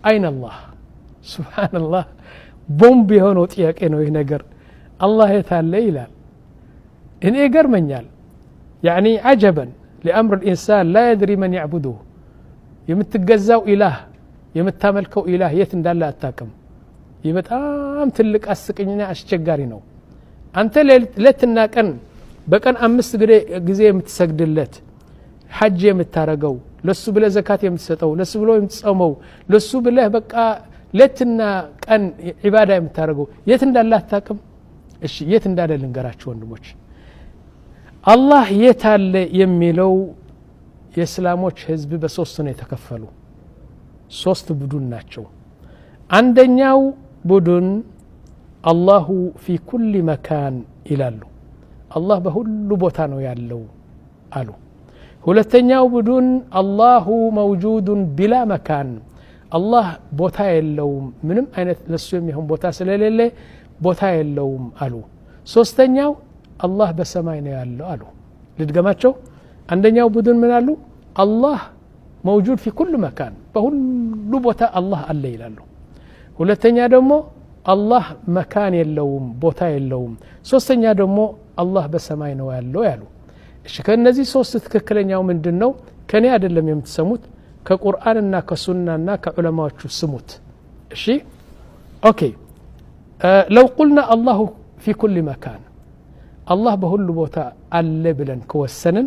አይነ አላህ ሱብሃንአላህ ቦምብ የሆነው ጥያቄ ነው ይሄ ነገር አላህ የታለ ይላል እኔ ገርመኛል يعني عجبا لأمر الإنسان لا يدري من يعبده የምትገዛው ኢላህ የምታመልከው ኢላህ የት እንዳለ አታውቅም ይህ በጣም ትልቅ አስቀኝና አስቸጋሪ ነው አንተ ለትና ቀን በቀን 5 ጊዜ የምትሰግድለት ሐጅ የምታረገው ለሱ ብለ ዘካት የምትሰጠው ለሱ ብሎ የምትጾመው ለሱ ብለ በቃ ለትና ቀን ኢባዳ የምታረገው የት እንዳለ አታውቅም እሺ የት እንዳለ ልንገራችሁ ወንድሞች አላህ የት አለ የሚለው የእስላሞች ህዝብ በሶስት ነው የተከፈሉ ሶስት ቡድን ናቸው አንደኛው ቡድን አላሁ في كل مكان ይላሉ አላህ በሁሉ ቦታ ነው ያለው አሉ ሁለተኛው ቡድን አላሁ موجود بلا مكان አላህ ቦታ የለውም ምንም አይነት ለሱ የሚሆን ቦታ ስለሌለ ቦታ የለውም አሉ ሶስተኛው አላህ በሰማይ ነው ያለው አሉ ልድገማቸው አንደኛው ቡድን ምን አሉ አላህ موجود في كل مكان በሁሉ ቦታ አላህ አለ ይላሉ ሁለተኛ ደግሞ አላህ መካን የለውም ቦታ የለውም ሶስተኛ ደግሞ አላህ በሰማይ ነው ያለው ያሉ እሺ ከነዚህ ሶስት ትክክለኛው ምንድነው ከኔ አይደለም የምትሰሙት ከቁርአንና ከሱናና ከዑለማዎቹ ስሙት እሺ ኦኬ لو قلنا الله في كل مكان الله بهل بوتا አለ ብለን ከወሰንን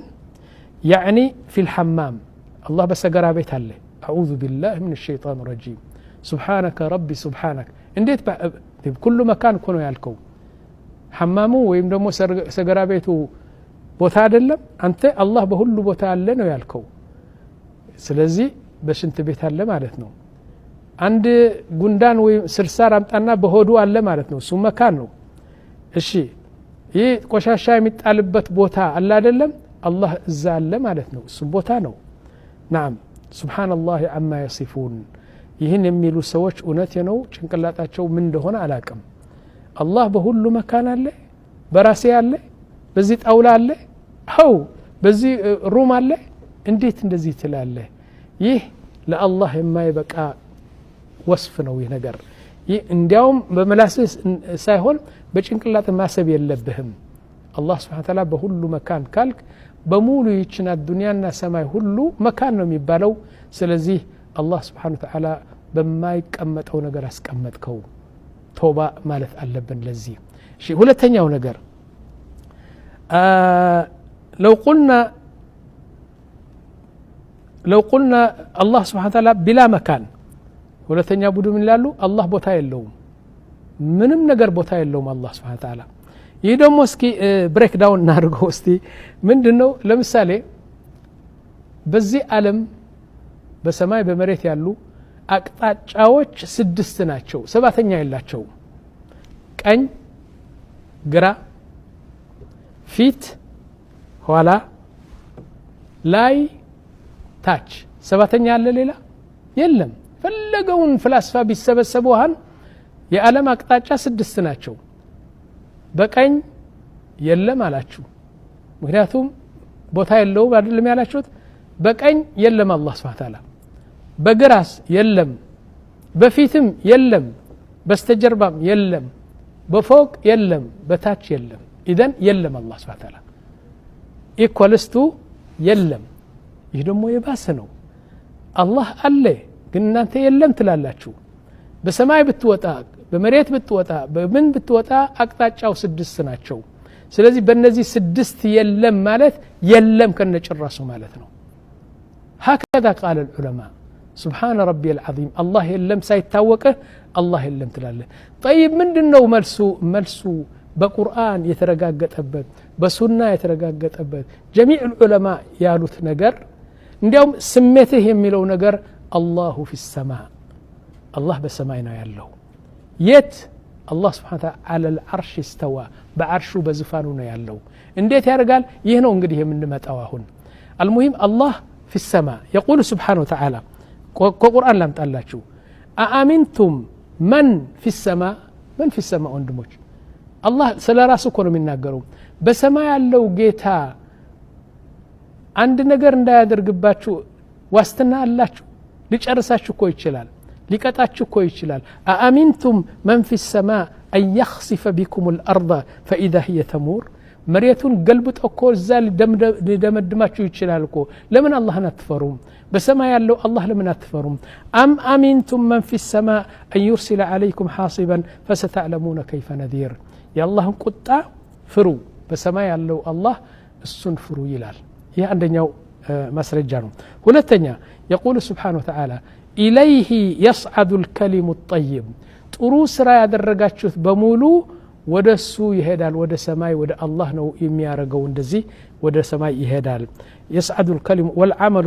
يعني في الحمام الله بسغرا ቤት አለ اعوذ بالله من الشيطان الرجيم سبحانك ربي سبحانك እንዴት በኩሉ መካን ኮኖ ያልከው ሐማሙ ወይም ደግሞ ሰገራ ቤቱ ቦታ አይደለም አንተ አላህ በሁሉ ቦታ አለ ነው ያልከው ስለዚህ በሽንት ቤት አለ ማለት ነው አንድ ጉንዳን ወይ ስርሳር አምጣና በሆዱ አለ ማለት ነው እሱ መካን ነው እሺ ይህ ቆሻሻ የሚጣልበት ቦታ አለ አይደለም አላህ እዛ አለ ማለት ነው እሱ ቦታ ነው نعم سبحان الله عما يصفون ይህን የሚሉ ሰዎች እውነት ነው ጭንቅላታቸው ምን እንደሆነ አላቅም አላህ በሁሉ መካን አለ በራሴ አለ በዚህ ጣውላ አለ አው በዚህ ሩም አለ እንዴት እንደዚህ ትላለህ ይህ ለአላህ የማይበቃ ወስፍ ነው ይህ ነገር ይህ እንዲያውም በመላስስ ሳይሆን በጭንቅላት ማሰብ የለብህም አላህ Subhanahu Wa Ta'ala በሁሉ መካን ካልክ በሙሉ ይችና ዱንያና ሰማይ ሁሉ መካን ነው የሚባለው ስለዚህ አላህ Subhanahu Wa Ta'ala በማይቀመጠው ነገር አስቀመጥከው ቶባ ማለት አለብን ለዚህ እሺ ሁለተኛው ነገር لو قلنا الله سبحانه وتعالى بلا مكان ሁለተኛ ቡድን ይላሉ አላህ ቦታ የለውም ምንም ነገር ቦታ የለውም አላህ Subhanahu Wa Ta'ala ይህ ደግሞ እስኪ ብሬክ ዳውን እናድርገው እስቲ ምንድነው ለምሳሌ በዚህ ዓለም በሰማይ በመሬት ያሉ አቅጣጫዎች 6 ናቸው ሰባተኛ የላቸው ቀኝ ግራ ፊት ኋላ ላይ ታች ሰባተኛ አለ ሌላ የለም ፈለገውን ፍልስፋ ቢሰበሰቡሃን የዓለም አቅጣጫ 6 ናቸው በቀኝ የለም አላችሁ ምክንያቱም ቦታ የለው አይደለም ያላችሁት በቀኝ የለም አላህ Subhanahu Wa Ta'ala በግራስ የለም በፊትም የለም በስተጀርባም የለም በፎቅ የለም በታች የለም ኢደን የለም አላህ Subhanahu Wa Ta'ala ኢኳልስቱ የለም ይህ ደግሞ የባሰ ነው አላህ አለ ግን እናንተ የለም ትላላችሁ በሰማይ ብትወጣ በመሬት ብትወጣ በምን ብትወጣ አቅጣጫው 6 ናቸው ስለዚህ በእነዚህ 6 የለም ማለት የለም ከነጭራሱ ማለት ነው هكذا قال العلماء سبحان ربي العظيم الله يلم سايتاوقه الله يلم تلاله طيب ምንድነው መልሱ በቁርአን የተረጋገጠበት በሱና የተረጋገጠበት جميع العلماء ያሉት ነገር እንዲያውም ስሜትህ የሚለው ነገር الله في السماء الله በሰማይ ነው ያለው የት الله سبحانه وتعالى على العرش استوى بعرشه بزفانه ነው ያለው እንዴት ያርጋል ይህ ነው እንግዲህ የምንመጣው አሁን المهم الله في السماء يقول سبحانه وتعالى كقرآن لم تقلاتشو أأمنتم من في السماء من في السماء وندموش الله سلا راسو كونو من ناقرو بسماء يالو جيتا عند نقر ندا يدرقباتشو واستنا اللاتشو ليش أرساتشو كوي تشلال ሊቀጣችሁ እኮ ይችላል አአሚንቱም መን ፊ السماء أن يخسف بكم الأرض فإذا هي تمور مريتون قلبت أكو الزال دمدماتشو يتشلال እኮ لمن الله نتفرم بسما يالله الله لمن نتفرم أم أمنتم من في السماء أن يرسل عليكم حاصبا فستعلمون كيف نذير يا الله قطع فرو بسما يالله الله السن فرو يلال يا عندنا مسرجانو ሁለተኛ يقول سبحانه وتعالى إليه يصعد الكلم الطيب ጥሩ ስራ ያደረጋችሁት በሙሉ ወደሱ ይሄዳል ወደ ሰማይ ወደ አላህ ነው የሚያረጋው እንደዚህ ወደ ሰማይ ይሄዳል يصعد الكلم والعمل